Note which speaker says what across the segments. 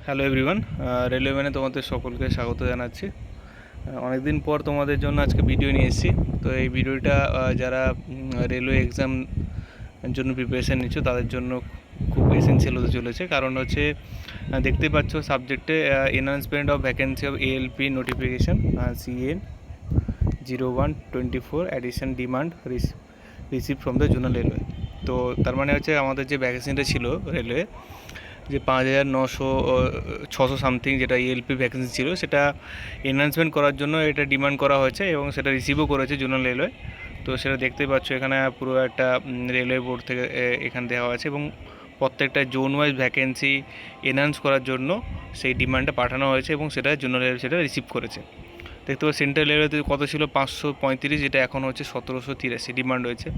Speaker 1: Hello everyone, railway ম্যানে তোমাদের সকলকে স্বাগত জানাচ্ছি। অনেকদিন পর তোমাদের জন্য আজকে ভিডিও নিয়ে এসেছি। তো এই ভিডিওটা যারা রেলওয়ে এক্সাম জন্য প্রিপারেশান নিচ্ছ তাদের জন্য খুব এসেন্সিয়াল হতে চলেছে। কারণ হচ্ছে দেখতেই পাচ্ছ সাবজেক্টে enhancement of vacancy of ALP notification CN 01/24 addition demand receive from the zonal railway. তো তার মানে হচ্ছে আমাদের যে ভ্যাকেন্সিটা ছিল রেলওয়ে, যে 5,900 সামথিং যেটা ELP ভ্যাকেন্সি ছিল, সেটা এনহান্সমেন্ট করার জন্য এটা ডিমান্ড করা হয়েছে এবং সেটা রিসিভও করেছে জোনাল রেলওয়ে। তো সেটা দেখতেই পাচ্ছ এখানে পুরো একটা রেলওয়ে বোর্ড থেকে এখানে দেওয়া আছে এবং প্রত্যেকটা জোন ওয়াইজ ভ্যাকেন্সি এনহান্স করার জন্য সেই ডিমান্ডটা পাঠানো হয়েছে এবং সেটা জোনাল রেলওয়ে সেটা রিসিভ করেছে। দেখতে পাচ্ছি সেন্ট্রাল রেলওয়েতে কত ছিল 535, যেটা এখন হচ্ছে 1783 ডিমান্ড হয়েছে।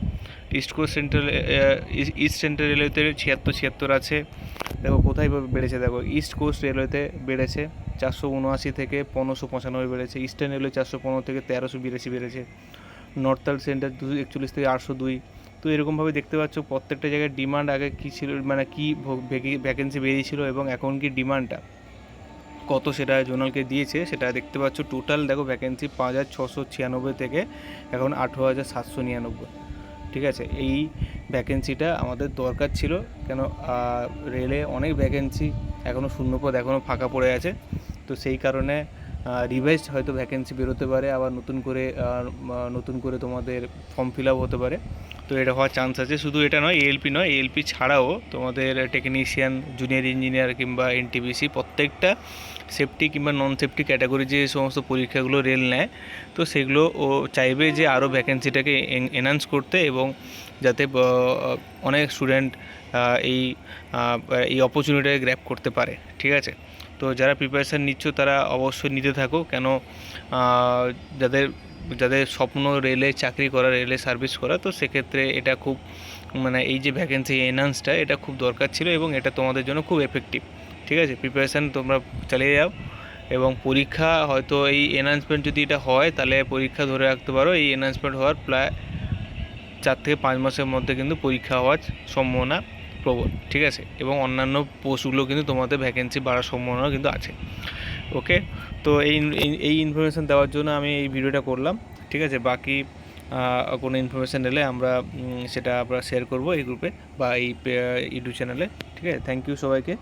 Speaker 1: ইস্ট সেন্ট্রাল রেলওয়েতে 76 আছে। দেখো কোথায় বেড়েছে, দেখো ইস্ট কোস্ট রেলওয়েতে বেড়েছে 479 থেকে 1595 বেড়েছে। ইস্টার্ন রেলওয়ে 415 থেকে 1382 বেড়েছে। নর্থার্ন সেন্টার 241 থেকে 802। তো এরকমভাবে দেখতে পাচ্ছ প্রত্যেকটা জায়গায় ডিমান্ড আগে কী ছিল, মানে কী ভ্যাকেন্সি বেরিয়েছিল এবং এখন কি ডিমান্ডটা কত সেটা জোনালকে দিয়েছে সেটা দেখতে পাচ্ছ। টোটাল দেখো ভ্যাকেন্সি 5,696 থেকে এখন 18,799। ঠিক আছে, এই ভ্যাকেন্সিটা আমাদের দরকার ছিল। কেন রেলে অনেক ভ্যাকেন্সি এখনও শূন্যপদ এখনও ফাঁকা পড়ে আছে। তো সেই কারণে রিভাইজড হয়তো ভ্যাকেন্সি বেরোতে পারে, আবার নতুন করে তোমাদের ফর্ম ফিল আপ হতে পারে। তো এটা হওয়ার চান্স আছে। শুধু এটা নয়, এএলপি নয়, এএলপি ছাড়াও তোমাদের টেকনিশিয়ান, জুনিয়র ইঞ্জিনিয়ার কিংবা এনটিপিসি প্রত্যেকটা সেফটি কিংবা নন সেফটি ক্যাটাগরি যে সমস্ত পরীক্ষাগুলো রেল নেয়, তো সেগুলো ও চাইবে যে আরও ভ্যাকেন্সিটাকে এনহান্স করতে এবং যাতে অনেক স্টুডেন্ট এই এই অপরচুনিটিটাকে গ্র্যাব করতে পারে। ঠিক আছে, তো যারা প্রিপারেশান নিচ্ছ তারা অবশ্যই নিতে থাকো। কেন যাদের যাদের স্বপ্ন রেলে চাকরি করা, রেলে সার্ভিস করা, তো সেক্ষেত্রে এটা খুব মানে এই যে ভ্যাকেন্সি এনহান্সটা এটা খুব দরকার ছিল এবং এটা তোমাদের জন্য খুব এফেক্টিভ। ঠিক আছে, প্রিপারেশান তোমরা চালিয়ে যাও এবং পরীক্ষা হয়তো এই এনহান্সমেন্ট যদি এটা হয় তাহলে পরীক্ষা ধরে রাখতে পারো এই এনহান্সমেন্ট হওয়ার প্রায় 4 থেকে 5 মাসের মধ্যে কিন্তু পরীক্ষা হওয়ার সম্ভাবনা প্রবল। ঠিক আছে, এবং অন্যান্য পোস্টগুলো কিন্তু তোমাদের ভ্যাকেন্সি বাড়ার সম্ভাবনা কিন্তু আছে। ওকে, তো এই ইনফরমেশান দেওয়ার জন্য আমি এই ভিডিওটা করলাম। ঠিক আছে, বাকি কোনো ইনফরমেশান এলে সেটা আমরা শেয়ার করবো এই গ্রুপে বা এই ইউটিউব চ্যানেলে। ঠিক আছে, থ্যাংক ইউ সবাইকে।